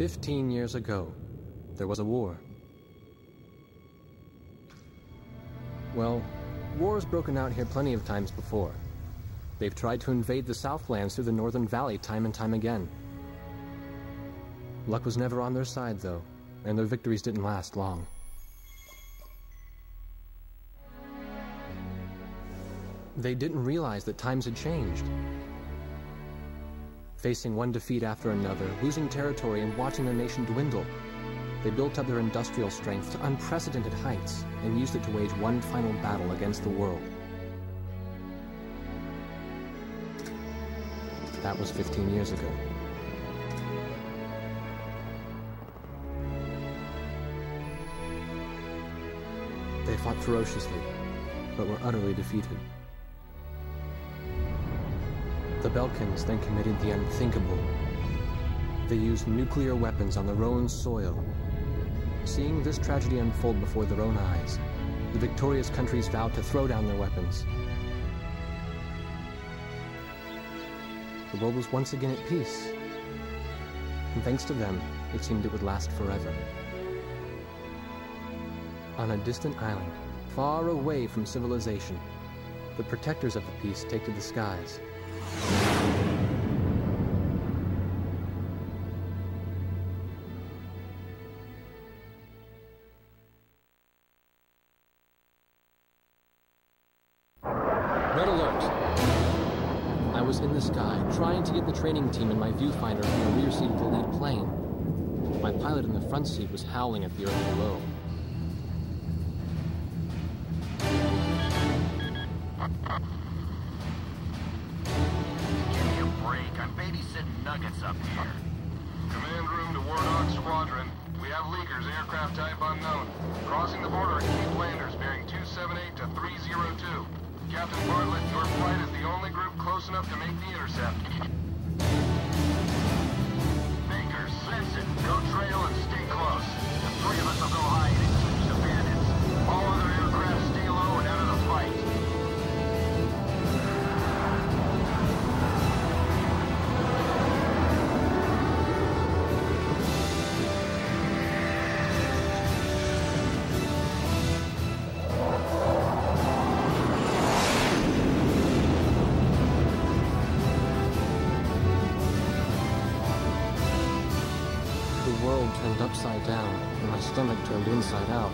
15 years ago, there was a war. Well, war's broken out here plenty of times before. They've tried to invade the Southlands through the Northern Valley time and time again. Luck was never on their side, though, and their victories didn't last long. They didn't realize that times had changed. Facing one defeat after another, losing territory and watching their nation dwindle, they built up their industrial strength to unprecedented heights and used it to wage one final battle against the world. That was 15 years ago. They fought ferociously, but were utterly defeated. The Belkans then committed the unthinkable. They used nuclear weapons on their own soil. Seeing this tragedy unfold before their own eyes, the victorious countries vowed to throw down their weapons. The world was once again at peace. And thanks to them, it seemed it would last forever. On a distant island, far away from civilization, the protectors of the peace take to the skies. Red alert! I was in the sky, trying to get the training team in my viewfinder from the rear seat of the lead plane. My pilot in the front seat was howling at the earth below. Give me a break. I'm babysitting Nuggets up here. Command room to Warthog Squadron. We have leakers, aircraft type unknown. Crossing the border at Cape Landers, bearing 278 to 302. Captain Bartlett, your flight is the only group close enough to make the intercept. Baker, sense it. Go trail and stay close. The three of us will go hide and keep the bandits. All other aircraft stay low and out of the fight. The world turned upside down, and my stomach turned inside out.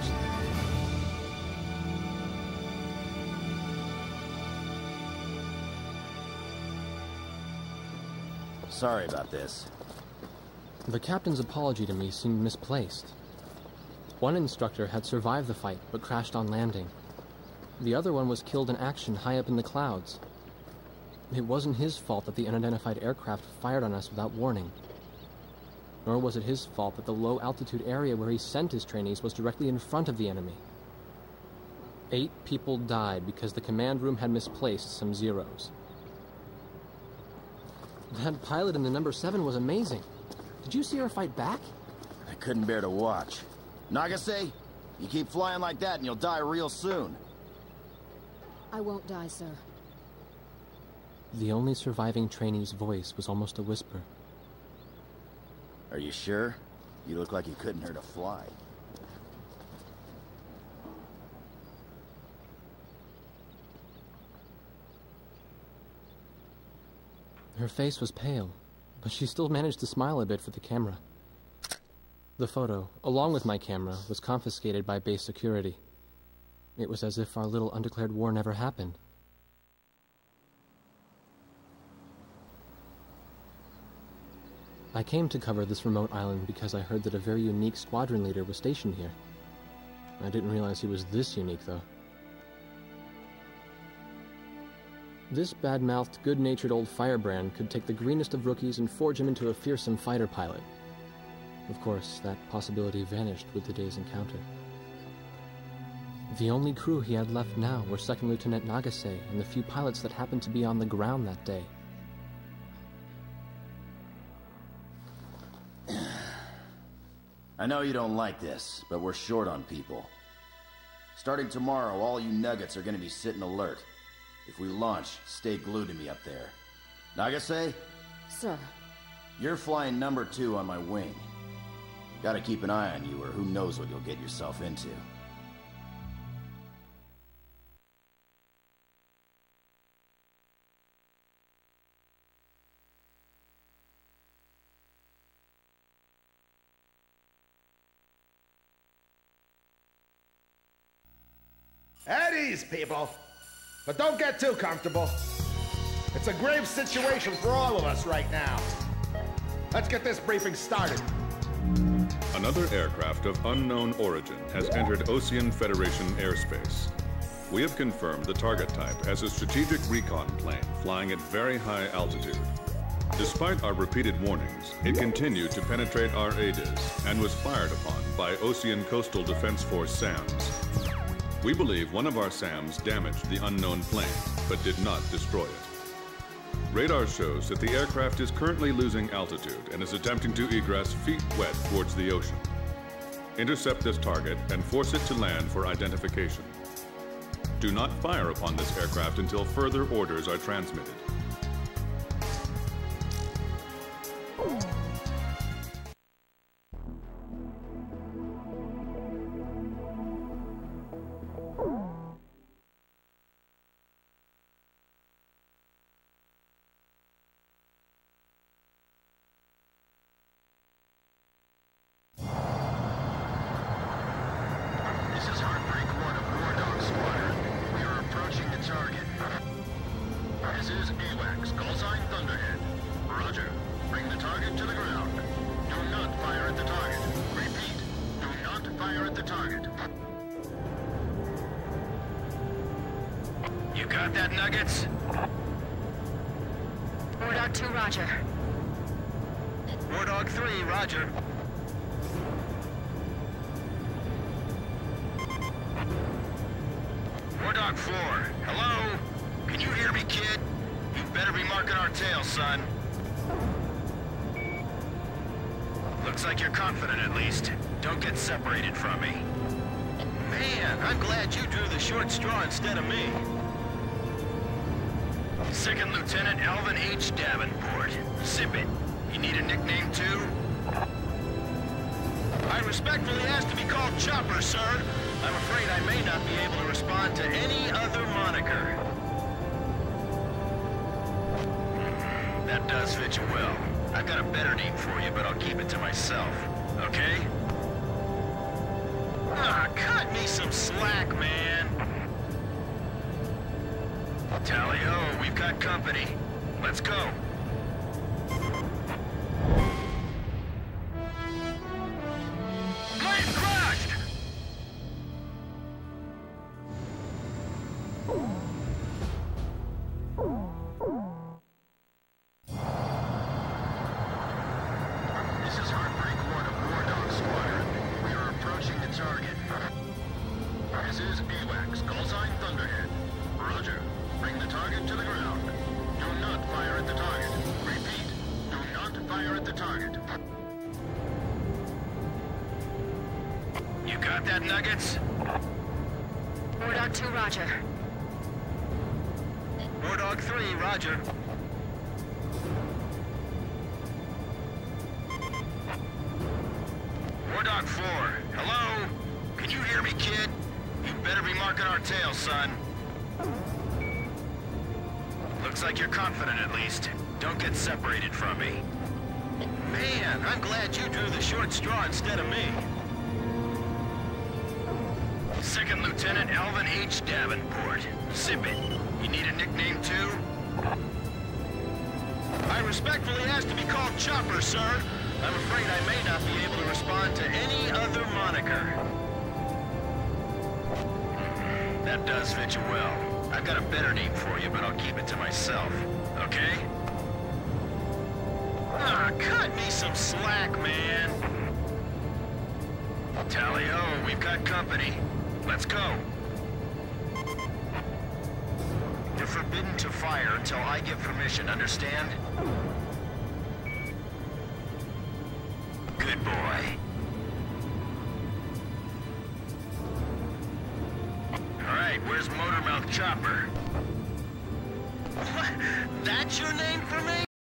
Sorry about this. The captain's apology to me seemed misplaced. One instructor had survived the fight, but crashed on landing. The other one was killed in action high up in the clouds. It wasn't his fault that the unidentified aircraft fired on us without warning. Nor was it his fault that the low-altitude area where he sent his trainees was directly in front of the enemy. 8 people died because the command room had misplaced some zeros. That pilot in the number 7 was amazing. Did you see her fight back? I couldn't bear to watch. Nagase, you keep flying like that and you'll die real soon. I won't die, sir. The only surviving trainee's voice was almost a whisper. Are you sure? You look like you couldn't hurt a fly. Her face was pale, but she still managed to smile a bit for the camera. The photo, along with my camera, was confiscated by base security. It was as if our little undeclared war never happened. I came to cover this remote island because I heard that a very unique squadron leader was stationed here. I didn't realize he was this unique, though. This bad-mouthed, good-natured old firebrand could take the greenest of rookies and forge him into a fearsome fighter pilot. Of course, that possibility vanished with today's encounter. The only crew he had left now were Second Lieutenant Nagase and the few pilots that happened to be on the ground that day. I know you don't like this, but we're short on people. Starting tomorrow, all you Nuggets are gonna be sitting alert. If we launch, stay glued to me up there. Nagase? Sir. You're flying number 2 on my wing. Gotta keep an eye on you, or who knows what you'll get yourself into. At ease, people. But don't get too comfortable. It's a grave situation for all of us right now. Let's get this briefing started. Another aircraft of unknown origin has entered Osean Federation airspace. We have confirmed the target type as a strategic recon plane flying at very high altitude. Despite our repeated warnings, it continued to penetrate our ADIS and was fired upon by Osean Coastal Defense Force SAMs. We believe one of our SAMs damaged the unknown plane, but did not destroy it. Radar shows that the aircraft is currently losing altitude and is attempting to egress feet wet towards the ocean. Intercept this target and force it to land for identification. Do not fire upon this aircraft until further orders are transmitted. Got that, Nuggets? War Dog 2, roger. War Dog 3, roger. War Dog 4, hello? Can you hear me, kid? You better be marking our tail, son. Looks like you're confident, at least. Don't get separated from me. Man, I'm glad you drew the short straw instead of me. Second Lieutenant Alvin H. Davenport. Sip it. You need a nickname, too? I respectfully ask to be called Chopper, sir. I'm afraid I may not be able to respond to any other moniker. That does fit you well. I've got a better name for you, but I'll keep it to myself. Okay? Ah, cut me some slack, man. Tally-ho, we've got company. Let's go. Plane crashed! This is Heartbreak 1 of War Dog Squadron. We are approaching the target. This is AWACS, call sign Thunderhead. Roger. Bring the target to the ground. Do not fire at the target. Repeat, do not fire at the target. You got that, Nuggets? War Dog 2, roger. War Dog 3, roger. War Dog 4, hello? Can you hear me, kid? You better be marking our tail, son. Looks like you're confident, at least. Don't get separated from me. Man, I'm glad you drew the short straw instead of me. Second Lieutenant Alvin H. Davenport. Sip it. You need a nickname, too? I respectfully ask to be called Chopper, sir. I'm afraid I may not be able to respond to any other moniker. That does fit you well. I've got a better name for you, but I'll keep it to myself. Okay? Ah, cut me some slack, man. Tally-ho, we've got company. Let's go. You're forbidden to fire until I give permission, understand? Good boy. Where's Motormouth Chopper? What? That's your name for me?